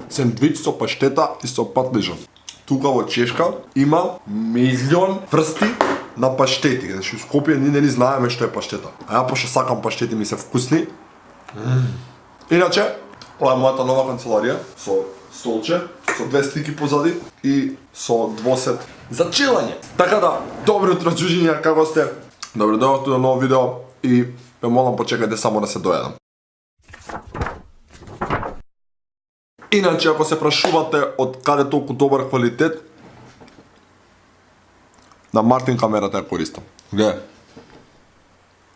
Сендвич со паштета и со патлижан. Тука во Чешка има милион врсти на паштети. Значи, у Скопје ние не знаеме што е паштета. А ја пошто сакам паштети, ми се вкусни. Иначе, ова е мојата нова канцеларија со столче, со две слики позади и со двосет за чилање. Така да, добро утро џуџиња, како сте? Добро дојдовте на ново видео и ме молам почекајте само да се дојадам. Иначе, ако се прашувате од каде толку добар квалитет, на Мартин камерата ја користам. Гледај.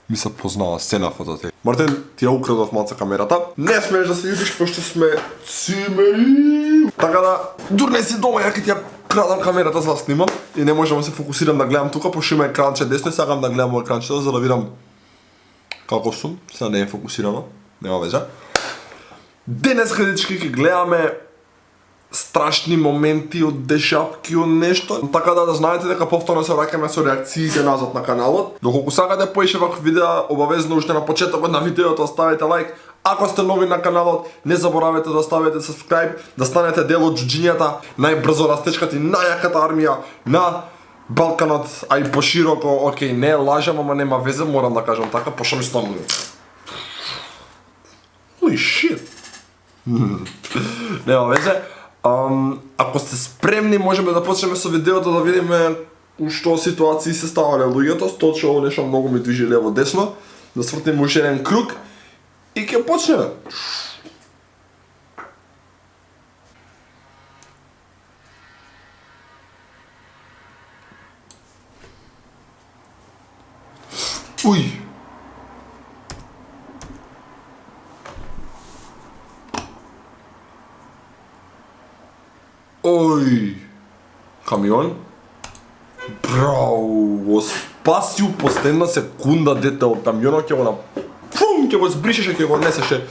Ми се познава сцена фототе. Мартин, ти ја украдов малце камерата. Не смееш да се јудиш пошто сме цимери. Така да, дурне си дома, ја ке ти ја крадам камерата за да снимам и не можам да се фокусирам да гледам тука, пошто има екранче десно и сакам да гледам екранчето за да видам како сум. Сега не е фокусирано, нема веза. Денес, дечки, ќе гледаме страшни моменти од дешавки од нешто. Така да знаете дека повторно се враќаме со реакциите назад на каналот. Доколку сакате поише вакви видеа, обавезно уште на почетокот на видеото оставете лайк. Ако сте нови на каналот, не заборавете да оставите subscribe, да станете дел од џуџињата, најбрзо растечката и најаката армија на Балканот, а и пошироко. Океј, не лажам, ама нема везе, морам да кажам така, пошто ми станува. Holy shit. Нема везе. Ако сте спремни, можеме да почнеме со видеото да видиме у што ситуации се ставале луѓето. Сточо ово нешто многу ми движи лево десно. Да свртиме уште еден круг и ќе почнеме. Уј. Ој, камион. Браво, го спасил последна секунда дете од камионот, ќе го ќе го збришеше, ќе го несеше.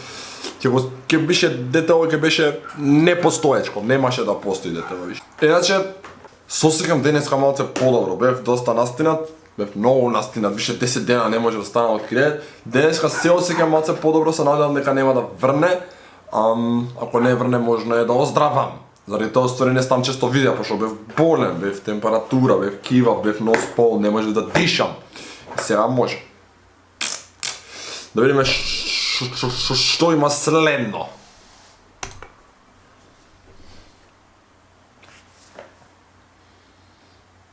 Ќе беше дете, ќе беше непостоечко, немаше да постои дете више. Иначе се осеќам денеска малце подобро, бев доста настинат, бев многу настинат, више 10 дена не може да стана од кредит. Денеска се осеќам малце подобро, се надевам дека нема да врне. Ако не врне, можно е да оздравам. Заради тоа ствари не стам често видеа, пошто бев болен, бев температура, бев кива, бев нос пол, не може да дишам. И сега може. Да видиме што има следно.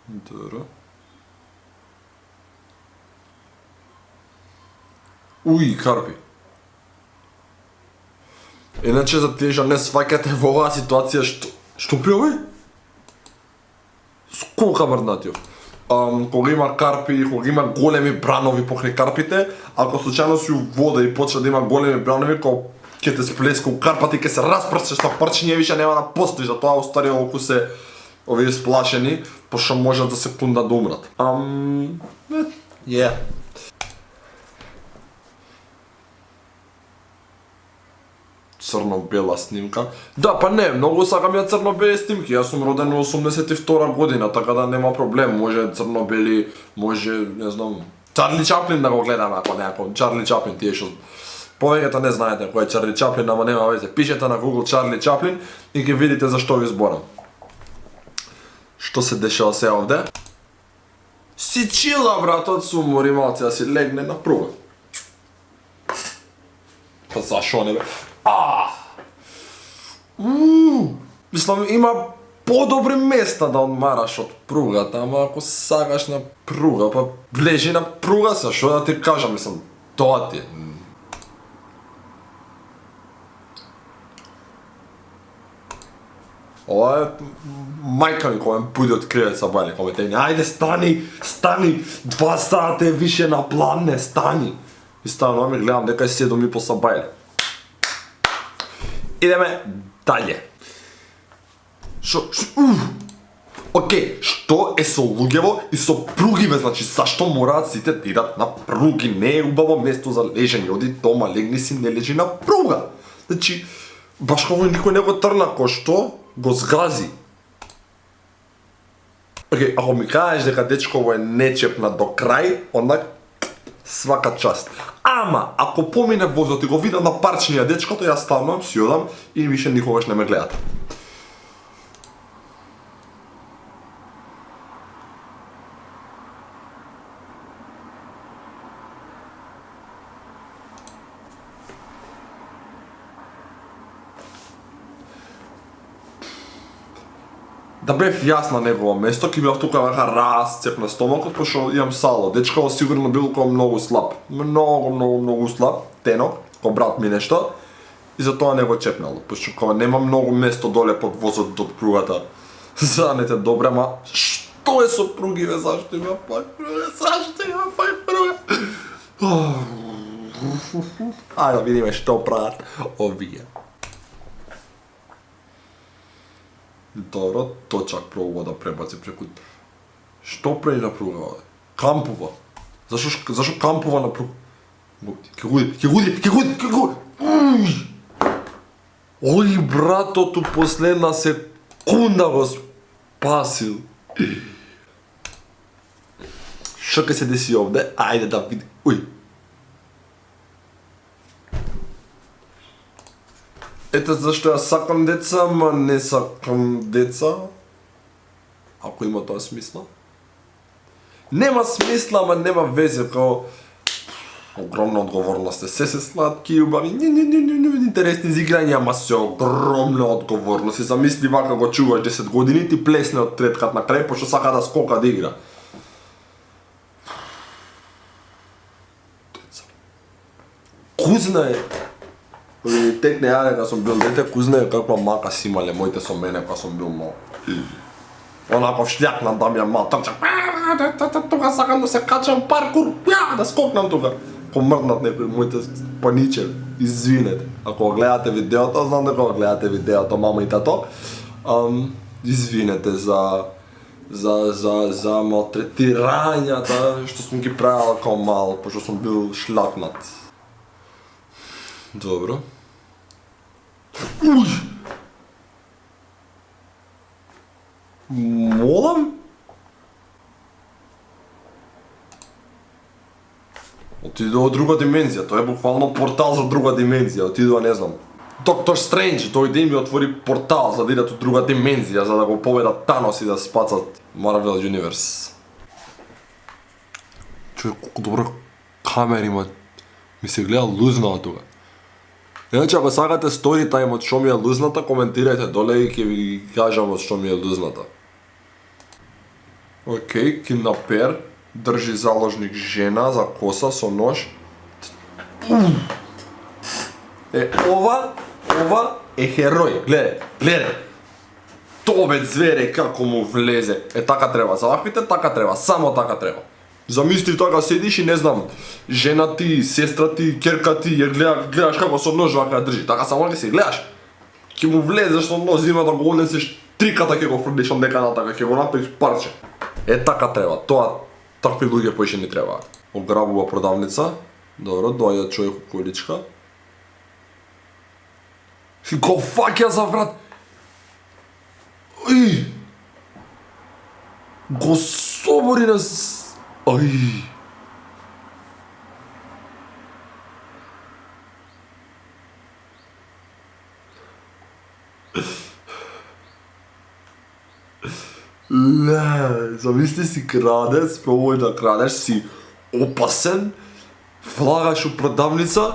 Добро. Уј, карпи. Иначе за тие што не сваќате во оваа ситуација што пиови? Сколка врнатиов. Кога има карпи, кога има големи бранови покрај карпите, ако случајно си у вода и почне да има големи бранови, кога ќе те сплеска у карпата и ќе се распрстиш на парчиња, више нема да постоиш, затоа устари колку се овие сплашени, пошто можат за секунда да умрат. Црно-бела снимка. Да, па не, многу сакам ја црно-бели снимки. Јас сум роден во 82 година, така да нема проблем. Може црно-бели, може, не знам, Чарли Чаплин да го гледаме ако некој. Чарли Чаплин, тие што повеќето не знаете кој е Чарли Чаплин, ама нема везе. Пишете на Google Чарли Чаплин и ќе видите за што ви зборам. Што се дешава се овде? Си чила, братот, сум мори малце да си легне на пруга. Па зашо не бе? Мислам, има подобри места да одмараш од пругата, ама ако сакаш на пруга, па влежи на пруга се, што да ти кажам, мислам, тоа ти е. Ова е мајка ми која ме буди од кревет са бајле, која ме тегне, ајде стани, 2 сата е више на план, не стани. И станувам и гледам дека е 7:30 са бајле. Идеме далje. Океј, што е со луѓево и со пругиве, значи зашто мораат сите да идат на пруги, не е убаво место за лежење, оди дома, легни си, не лежи на пруга. Значи, баш како никој не го трна, кој што го згази. Океј, ако ми кажеш дека дечко е нечепна до крај, онак свака част. Ама, ако помине возот и го видам на парчиња дечкото, јас станувам, си одам и више никогаш не ме гледате. Да бев јас на негово место, ќе бев тука вака расцеп на стомакот, пошто имам сало. Дечко сигурно бил кој многу слаб. Многу слаб, тенок, кој брат ми нешто. И затоа не го чепнал, пошто кога нема многу место доле под возот до пругата. Занете добре, ма што е со пруги, бе, зашто има пак пруга? Зашто има пак пруга? Ајде да видиме што прават овие. Добро, точак пробува да пребаци преку... Што прави на пруга, бе? Кампува. Зашо кампува на пруга? Ќе гуди! Ој, братото, последна секунда го спасил. Што ќе се деси овде? Ајде да види. Уј. Ете зашто јас сакам деца, ма не сакам деца. Ако има тоа смисла. Нема смисла, ама нема везе, као... Огромна одговорност е, се сладки и убави, интересни за играње, ама се огромна одговорност. И замисли вака го чуваш 10 години, ти плесне од треткат на крај, пошто сака да скока да игра. Деца. Кузна е. Текне јаде кога сум бил дете, кузна е каква мака си имале моите со мене кога сум бил мал. Онако шљакнам да ми ја мал, трчам. Тука сакам да се качам паркур, да скокнам тука. Помрднат некои моите паниче, извинете. Ако гледате видеото, знам дека го гледате видеото, мама и тато. Извинете за малтретирањата што сум ги правил као мал, пошто сум бил шљакнат. Добро. Уј! Молам? Отидува од друга димензија, тоа е буквално портал за друга димензија, отидува не знам. Доктор Стрендж дојде и ми отвори портал за да идат од друга димензија, за да го победат Танос и да спасат Marvel Universe. Човек, колку добра камера има, ми се гледа лузнава тука. Иначе, ако сакате story time од што ми е лузната, коментирајте доле и ќе ви кажам од што ми е лузната. Океј, киднапер, држи заложник жена за коса со нож. Ова е херој, гледај. Тобе звере како му влезе. Така треба, за ваквите така треба, само така треба. Замисли така седиш и не знам, жена ти, сестра ти, керка ти, ја гледаш како со нож вака држи, така само ќе се гледаш. Ќе му влезеш со нож, има да го однесеш триката ќе го фрлиш од деканата, ќе го направиш парче. Така треба, такви луѓе поише не треба. Ограбува продавница, добро, доаѓа човек у количка. И го фаќа за врат. Уј! Го собори на... Ај! Не, замисли си крадец, пробувај да крадеш, си опасен, влагаш у продавница,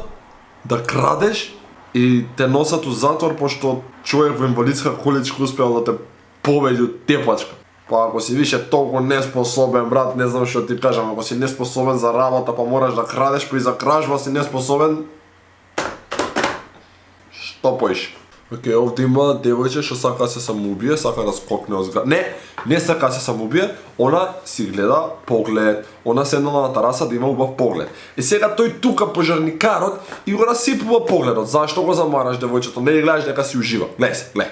да крадеш и те носат у затвор, пошто човек во инвалидска количка успеал да те победи од тепачка. Па ако си више толку неспособен, брат, не знам што ти кажам, ако си неспособен за работа, па мораш да крадеш, при за кражба си неспособен, што поиш? Океј, овде има девојче што сака да се самоубие, сака да скокне од зграда. Не сака да се самоубие, она си гледа поглед, она седнала на тараса да има убав поглед. И сега тој тука пожарникарот и го расипува погледот. Зашто го замараш девојчето? Не гледаш дека си ужива. Гледај.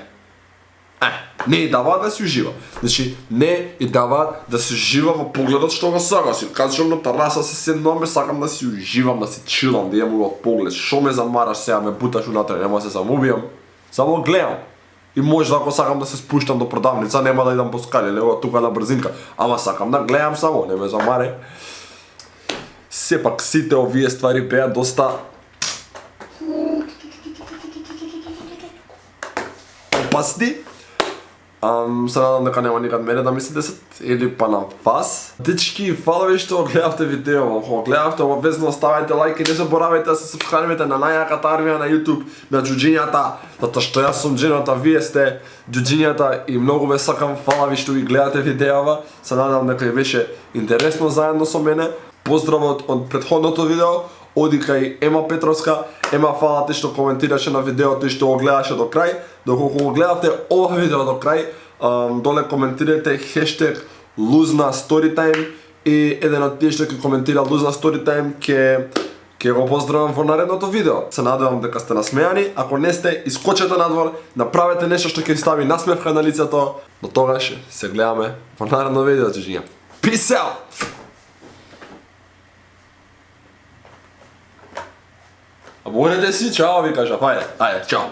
Не и даваат да си ужива. Значи, не и даваат да се ужива во погледот што го сака. Си кажам на тараса се седнуваме, сакам да си уживам, да си чилам, да имам убав поглед. Шо ме замараш сега, ме буташ унатре, нема се самоубијам. Само гледам. И може ако сакам да се спуштам до продавница, нема да идам по скале, лево тука на брзинка. Ама сакам да гледам само, не ме замаре. сепак сите овие ствари беа доста опасни. Се надам дека нема никад мене да ми се десат или па на вас. Дечки, фала ви што гледавте видео. Ако гледавте, обвезно ставајте лайк и не заборавајте да се сабскрайбите на најаката армија на YouTube, на џуџињата, затоа што јас сум џената, вие сте џуџињата и многу ве сакам. Фала ви што ги гледате видеова. Се надам дека ви беше интересно заедно со мене. Поздравот од претходното видео оди кај Ема Петровска. Ема, фала ти што коментираше на видеото и што го гледаше до крај. Доколку го гледавте ова видео до крај, доле коментирате хештег Luzna Storytime и еден од тие што ќе коментира Luzna Storytime ќе го поздравам во наредното видео. Се надевам дека сте насмејани. Ако не сте, искочете надвор, направете нешто што ќе ви стави насмевка на лицето. До тогаш се гледаме во наредно видео, џуџиња. Peace out! Абонете си, чао ви кажа, ајде, чао.